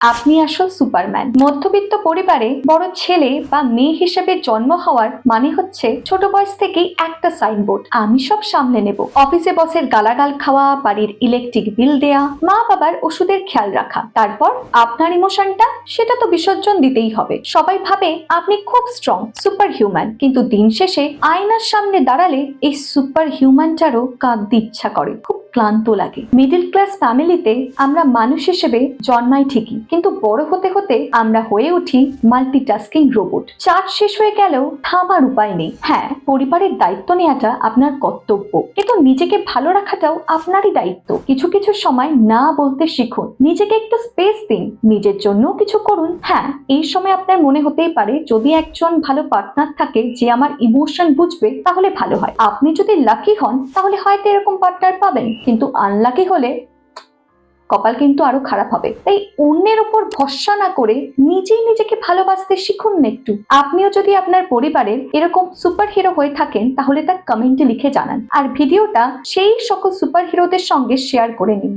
আপনি আসল সুপারম্যান। মধ্যবিত্ত পরিবারে বড় ছেলে বা মেয়ে হিসেবে জন্ম হওয়ার মানে হচ্ছে ছোট বয়স থেকেই একটা সাইনবোর্ড, আমি সব সামলে নেব। অফিসে বসের গালাগাল খাওয়া, বাড়ির ইলেকট্রিক বিল দেয়া, মা বাবার ওষুধের খেয়াল রাখা, তারপর আপনার ইমোশনটা সেটা তো বিসর্জন দিতেই হবে। সবাই ভাবে আপনি খুব স্ট্রং, সুপার হিউম্যান, কিন্তু দিন শেষে আয়নার সামনে দাঁড়ালে এই সুপার হিউম্যানটারও কাঁদতে ইচ্ছা করে, খুব ক্লান্ত লাগে। মিডল ক্লাস ফ্যামিলিতে আমরা মানুষ হিসেবে জন্মাই ঠিকই, কিন্তু বড় হতে হতে আমরা হয়ে উঠি মাল্টিটাস্কিং রোবট। চার্জ শেষ হয়ে গেলেও থামার উপায় নেই। হ্যাঁ, পরিবারের দায়িত্ব নেওয়াটা আপনার কর্তব্য, কিন্তু নিজেকে ভালো রাখাটাও আপনারই দায়িত্ব। কিছু কিছু সময় না বলতে শিখুন, নিজেকে একটু স্পেস দিন, নিজের জন্য কিছু করুন। হ্যাঁ, এই সময় আপনার মনে হতেই পারে যদি একজন ভালো পার্টনার থাকে যে আমার ইমোশন বুঝবে তাহলে ভালো হয়। আপনি যদি লাকি হন তাহলে হয়তো এরকম পার্টনার পাবেন, কিন্তু আনলাকি হলে কপাল কিন্তু আরো খারাপ হবে। তাই অন্যের উপর ভরসা না করে নিজেই নিজেকে ভালোবাসতে শিখুন না একটু। আপনিও যদি আপনার পরিবারের এরকম সুপার হিরো হয়ে থাকেন তাহলে তা কমেন্টে লিখে জানান, আর ভিডিওটা সেই সকল সুপার হিরোদের সঙ্গে শেয়ার করে নিন।